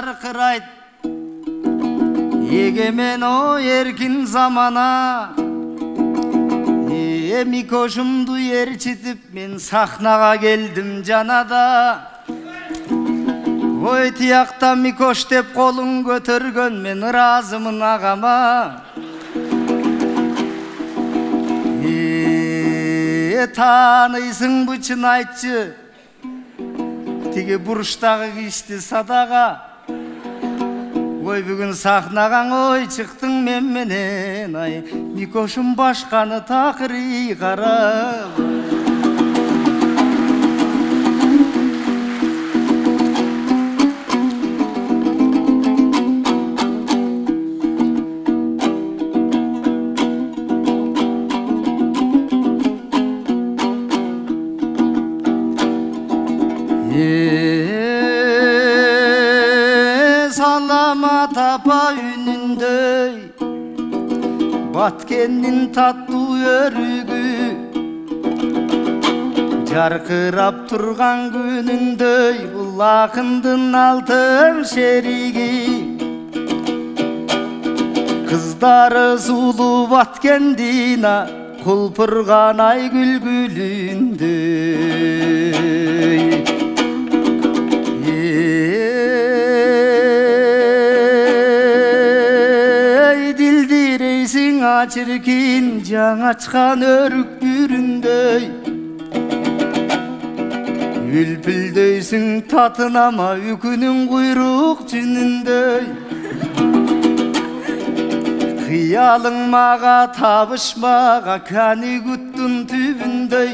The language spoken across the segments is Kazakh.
жарқырайт егемен о еркин замана. Микошумду ерчитип мен сахнага келдим жанада. Ой тиякта Микош деп колун көтөргөн мен ыраазымын агама. Тааныйсыңбы чын айтчы тиги буруштагы кишти садага. Ой бүгүн сахнаган ой чыктың мен менен ай. Микошум башканы такырый карап. Salamat apa үнүндөй Баткендин таттуу өрүгү жаркырап турган күнүндөй бул акындын алтын шериги. Кыздары сулуу Баткендин кулпурган ай күлгүлүндөй. Чиркин жаңачкан өрүк бүрүндөй үлпүлдөйсүң татынама үкүнүн куйрук жүнүндөй. Кыялың мага табышмага канигуттун түбүндөй.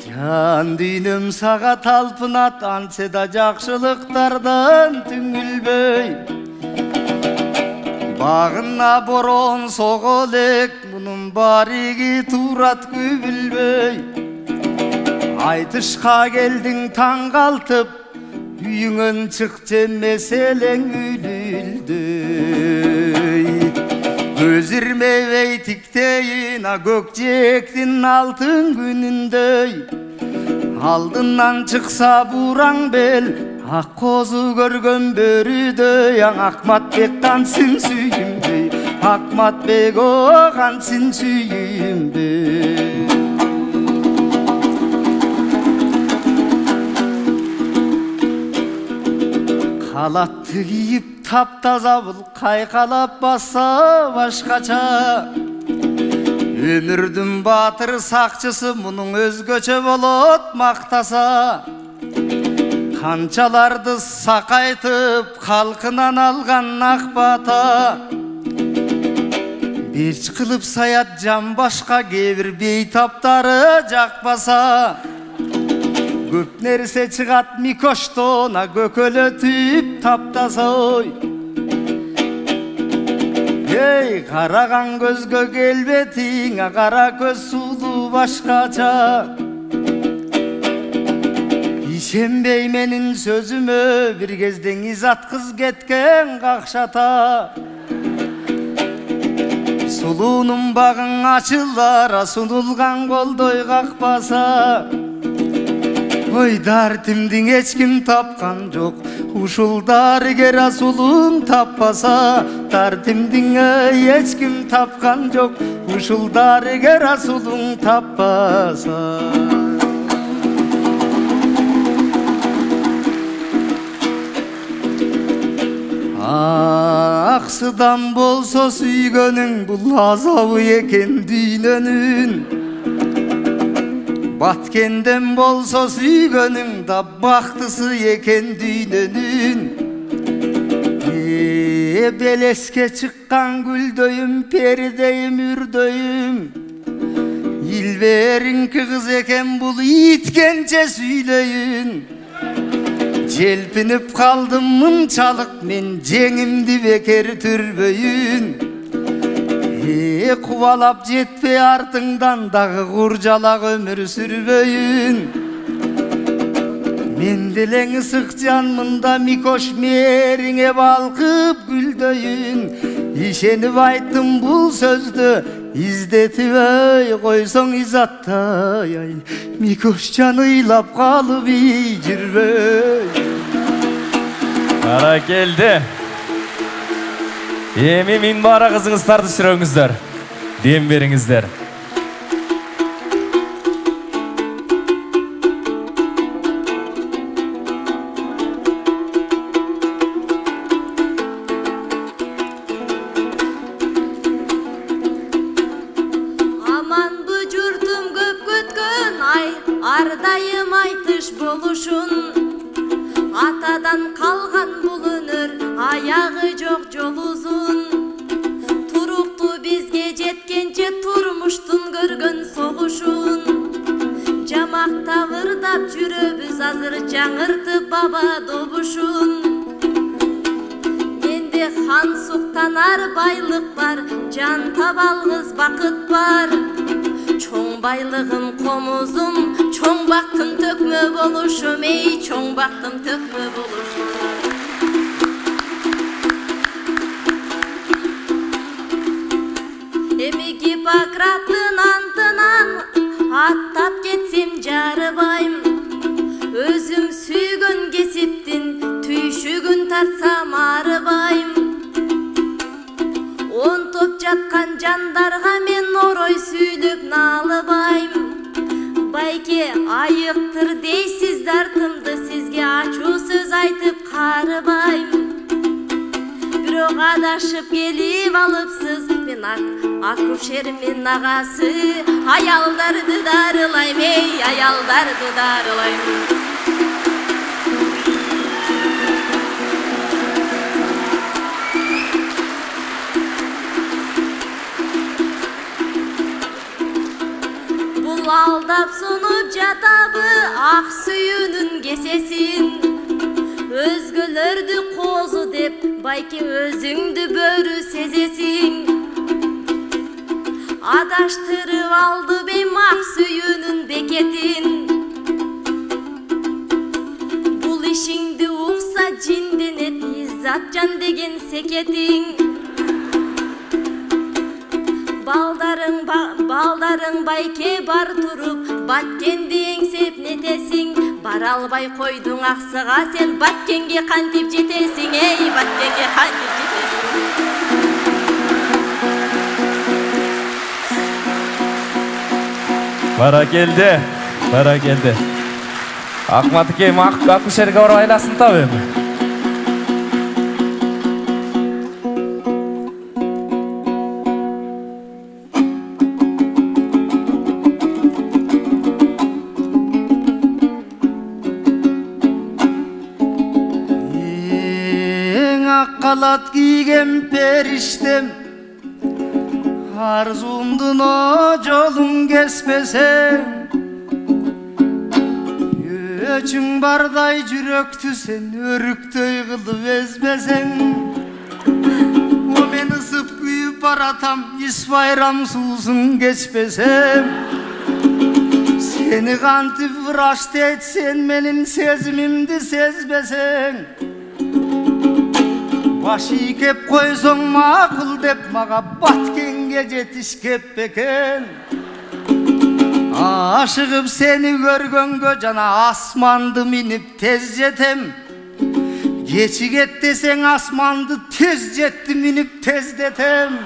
Жан дүйнөм сага талпынат антсе да жакшылыктардан түңүлбөй. Bağına boron soğolek bunun barigi turat kübülböy. Aytışka geldin tangaltıp üyünün çıkçı meselen ülüldöy. Gözirmevey tikteyin a gökçektin altın günündöy. Aldından çıksa buran bel ak kozu görgön börüdöy. Akmat kansın süyümdöy. Akmat bek o kansın süyümdöy. Kalatты kiyip taptaza bul kaykalap bassa başkaça. Ömürdün batır sakçısı bunun özgöçe bolot maktasa. Kançalardı sakaytıp halkından algan akbata. Bir kılıp sayat can başka gevir beytaptarı jakbasa. Köp nerse çıgat Mikoştona gökölötüp taptasa oy. Hey karagan gözgö kelbetiňe kara göz sulu başkaça. İşenbey menin sözümö bir kezden izat kız ketken kakşata. Suluunun bagın açılara sunulgan goldoy kakbasa. Oy dartimdin hiç kim tapkan jok. Uşul darigera sulun tappasa. Dartimdin hiç kim tapkan jok. Uşul darigera sulun tappasa. Aksıdan bolsa süygönün bul azabı eken düynönün. Batkenden bolsa süygönün da baktısı eken düynönün. Beleske çıkkan güldöyüm, perideyim, ürdöyüm. İlverin kız eken bul yitkence süyleyün. Jelpinip kaldım mınçalık men jеңimdi beker türböyün. Kuvalap jetpe артыңдан дагы куржалак өмүр сүрбөйүн. Мен делең ысык жанмында Микош мериңе балкып гүлдөйүн. Ишенип айттым бул сөздү издетибей койсоң изаттай ай. Микош жан ыйлап калып жүрбөй. Ара келді. Эми мен бара кызыңыздарды сүрөңүздөр. Дем бериңиздер. Ардайым айтыш болушун, атадан қалған бұл өнөр, аяғы жоқ жол узун. Турукту бизге жеткенче турмуштун көргөн согушун. Жамакта ырдап жүрөбүз азыр жаңыртып баба добушун. Менде хан суктанар байлык бар, жан табалгыз бакыт бар. Чоң байлығым комузум, чоң бактым төкмө болушум, эй, чоң бактым төкмө болушум. Эми Гиппократтын антынан аттап кетсем жарыбайм. Өзүм сүйгөн кесиптин түйшүгүн тартсам арыбайм. Он топ жаткан жандарга мен орой сүйлөп налыбайм. Байке айыктыр дейсиз дартымды, сизге ачуу сөз айтып карыбайм. Бирок адашып келип алыпсыз, мен акушермин агасы. Аялдарды дарылайм, эй, аялдарды дарылайм. Алдап сунуп жатабы ак сүйүнүн кесесин. Өзгөлөрдү козу деп, байке өзүңдү бөрү сезесиң. Адаштырып алды бейм ак сүйүнүн бекетин. Бул ишиңди укса жинденет, Иззатжан деген секетиң. Балдарың байке бар туруп, Баткенди эңсеп нетесиң. Бара албай койдуң аксыга сен, Баткенге кантип жетесиң, эй, Баткенге кантип жетесиң. Бара келди. Акматыке акушерге барып айласын табы эми. Қалат кийген периштем, арзуумдун жолун кеспесең. Өчүң бардай жүрөктү сен өрүктөй кылып эзбесең. О мен ысып күйүп баратам, ис байрам суусун кечпесем. Сени кантип ырашт сен менин сезимимди сезбесең. Башы кеп койсоң макул деп, мага Баткенге жетишкеп бекен. Ашыгып сени көргөнгө жана асманды минип тез жетем. Кечигет десең асманды тез жетти минип тездетем.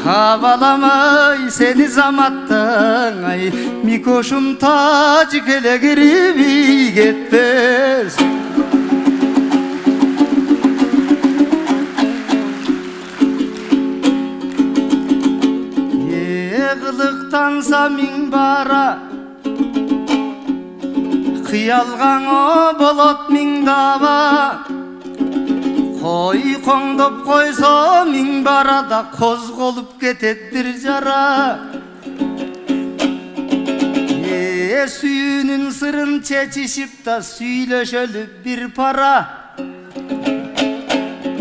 Табаламай сени заматтан, ай, микошум тажы келе кирип кетпес. Кылыктанса миң бара, кыялгаң болот миң даба. Кой коңдоп койсо миң барада, козголуп кетет бир жара. Сүйүнүн сырын чечишип да сүйлөшөлү бир пара.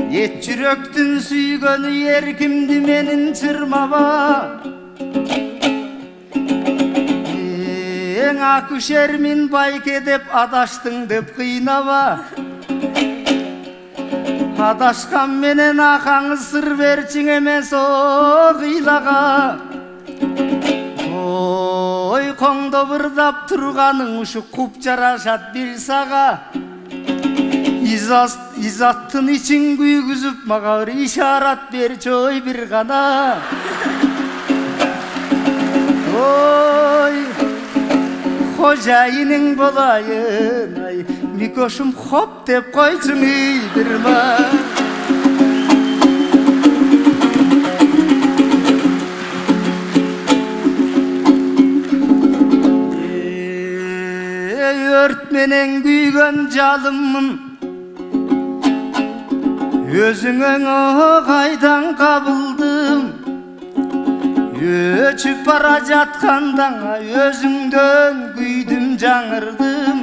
Эт жүрөктүн сүйгөнү эркимди менин чырмаба. Эң акушермин байке деп адаштың деп кыйнаба. Адашкан менен акаңыз сыр берчиң эмес о кыйлага. Ой коңдоп ырдап турганың ушу куп жарашат бир сага. İzattın için güygüzüp mağa bir işaret ver çoy bir gana. Oy hocayının bolayın ay Mikoşum hop dep koysun iyidirma. Örtmenen güygen calımın Özüngön o kaydan kabıldım. Öçüp bara jatkandan özüngdön güydüm жаңырдым.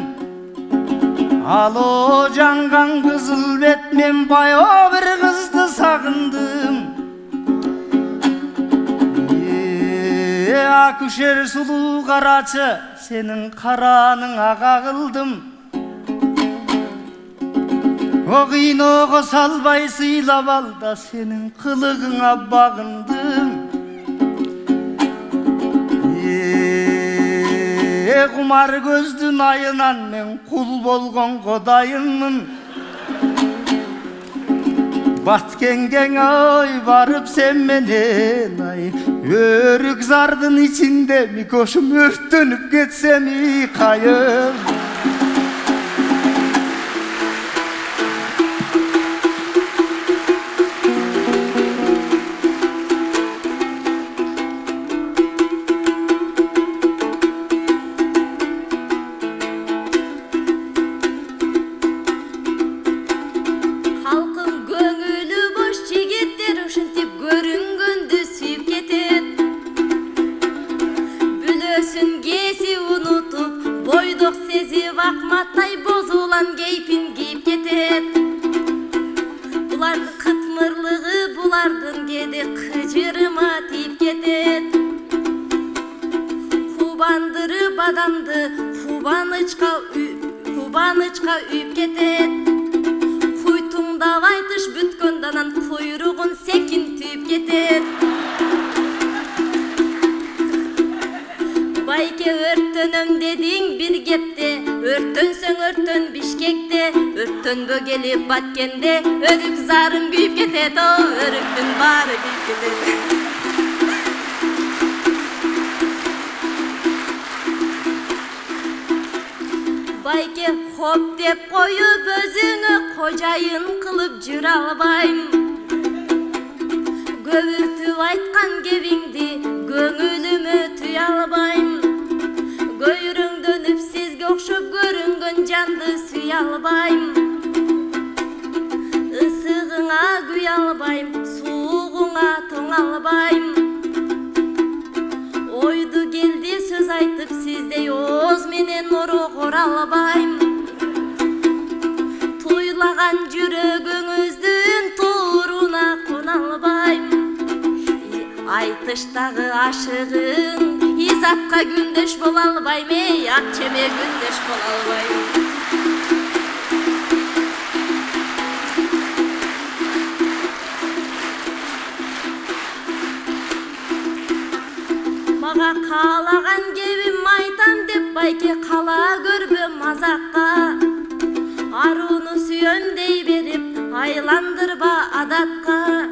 Al o jangan kızıl bet men bayo bir kızdı sagındım. Aküşer sulu karaçı senin karanına kagıldım. O kıynoğu salbay sıylap al da senin kılığına bağındım. Kumar gözdün ayınan men kul bolgon kodayınmın. Batkengen ay varıp sen menen ay Örük zardın içinde Mikoşum örtünüp getsem iyi kayım. Akmatay bozulan geypin giyip ketet. Bulardın kıtmırlığı bulardın gede kıcırıma tiyip ketet. Kubandırıp adamdı kubanıçka üyüp ketet. Kuytumda vaytış bütköndanan kuyruğun sekin tüyüp ketet. Bayke örttönöm dediğin bir gepte, örttönsen örttön Bişkekte, örttönbö gelip Batkende, örük zarın büyüp ketet, o örüktün bari büyüp ketet. Bayke hop dep koyup özüngö kocayın kılıp jür albayım. Gövürtüp aytkan gebingdi göңүлүмө tüy albayım. Göyrüň dönüp sizge okşop görüngön jandy süy albayım. Isıgıňa güy albayım, suuguňa toň albayım. Oydu geldi söz aytıp sizde oz menen orogor albayım. Tuylagan jürögüňüzdün tuğruna kon albayım. Aytıştagı aşığın İzatqa gündeş bol albayım, ey akçeme gündeş bol albayım. Maga kalagan gebim aytam dep bayke kala görbe mazakka. Aruunu süyön dey berip aylandırba adatka.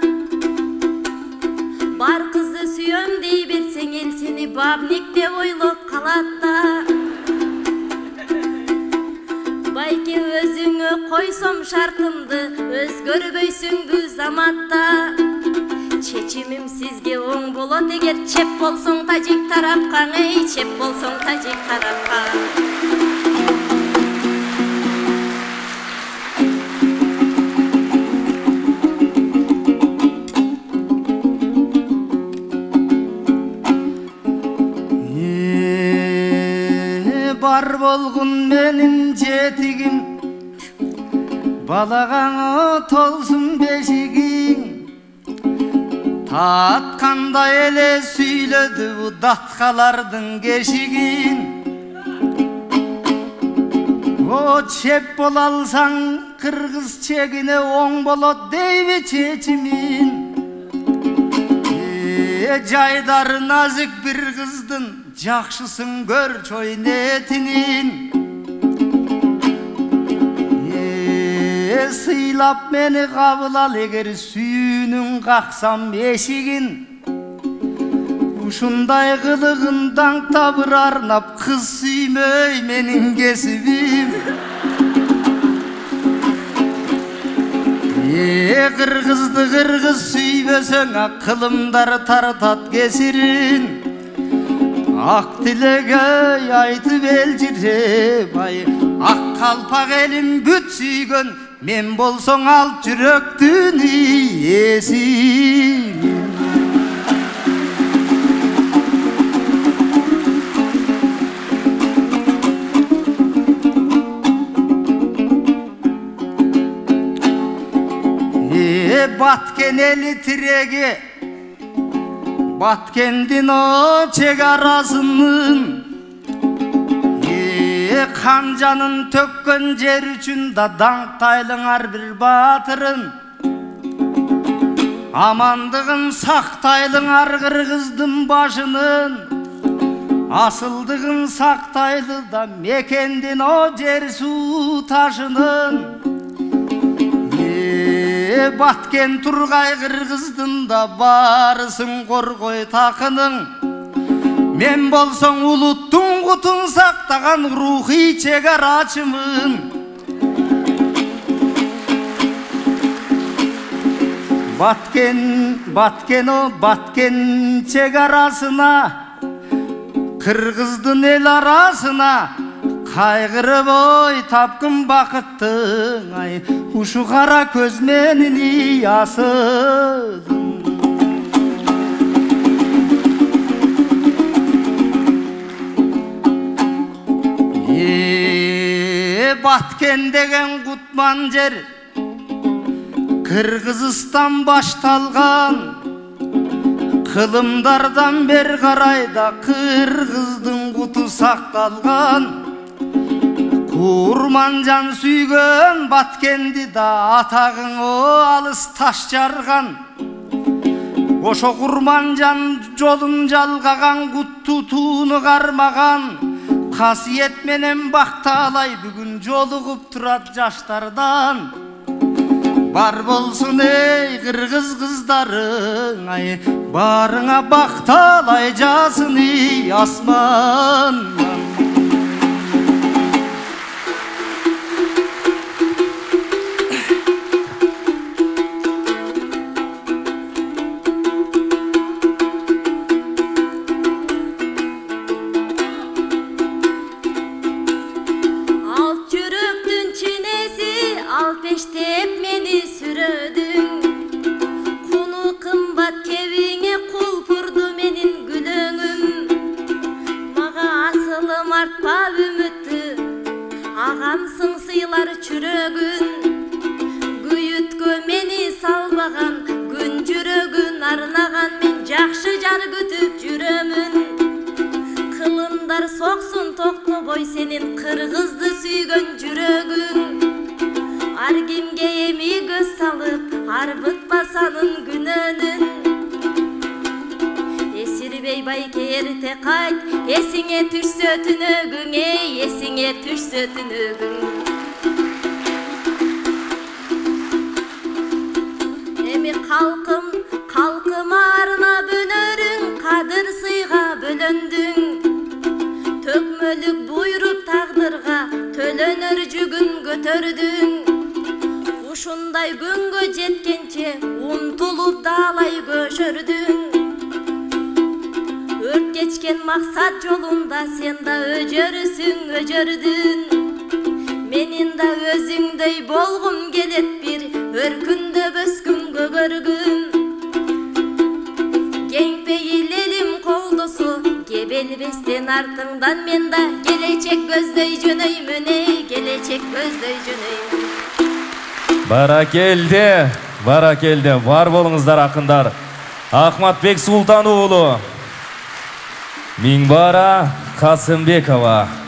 Bar kızı süyön dey berseň el seni babnikte oylop kalatta. Bayke özüňö koysom şartımdı, özgörбөйсүң bu zamatta. Çeçimim sizge oň bolot eger çep bolsoň tajik tarapka, ey çep bolsoň tajik tarapka. Bar bolgun menin jetigim, balagaňa tolsun beşigim. Tatkanda ele süyledi bu datkalardın geşigin. O çep bolalsan kırgız çegine oň bolot deybi çeçimin. Jaydar nazik bir kızdın, jakşısın gör çoy netinin. Sıylap meni kabul al eger sүйünün kaksam eşigin. Ушундай кылыгындан табыр арнап кыз сүймөй менин кесибим. Кыргызды кыргыз сүйбөсөң кылымдар тартат кесирин. Ак тилеге айтып элжиреп ай ак калпак элим бүт сүйгөн мен болсоң ал жүрөктүн ээси. Баткен эли тиреги Баткендин о чегарасынын Канжанын төккөн жер үчүн да даңктайлыңар бир батырын. Амандыгын сактайлыңар кыргыздын башынын. Асылдыгын сактайлы да мекендин о жер суу ташынын. Баткен тургай кыргыздын да барысын коргой такының. Мен болсоң улуттун кутун сактаган рухий чегарачымын. Баткен чегарасына, кыргыздын эл арасына кайгырып ой тапкын бакыттың ай ушу кара көз менин иясын. Баткен деген кутман жер Кыргызстан башталган. Кылымдардан бер карайда кыргыздын куту сакталган. Курманжан сүйгөн Баткенди да атагың о алыс таш жарган. Ошо Курманжан жолун жалгаган кутту тууну кармаган. Касиет менен бакталай бүгүн жолугуп турат жаштардан. Бар болсун эй кыргыз кыздарың ай барыңа бакталай жасын ий асмандан. Peştep meni sürödün. Kunu kımbat kevine kul purdu menin gülöngüm. Maga asılım artpa ümüttü. Ağamsın sıylar çürögün. Güyütkö meni salbagan. Gün jürögün arnagan men jakşı jar kütüp jürömün. Kılımdar soksun toktoboy senin kırgızdı süygön jürögün. Аргимге эми көз салып, арбытпасанын күнөнүн. Эсирбей байке эрте кайт, эсиңе түшсө түнөгүң, эй, эсиңе түшсө түнөгүң. Эми калкым арына бөлөрүң, кадыр сыйга бөлөндүң. Төкмөлүк буйруп тагдырга, төлөнөр жүгүн көтөрдүң. Ушундай күнгө жеткенче умтулуп далай көшөрдүң. Өрт кечкен максат жолунда сен да өжөрүсүң өжөрдүн. Менин да өзүңдөй болгум келет бир өркүндө бөскүн көгөргүн. Кең пейил элим колдосу кебелбестен артыңдан мен да келечек көздөй жөнөймүн, эй, келечек көздөй жөнөймүн. Баракелде, бар болуңуздар акындар. Акматбек Султан уулу, Миңбара Касымбекова.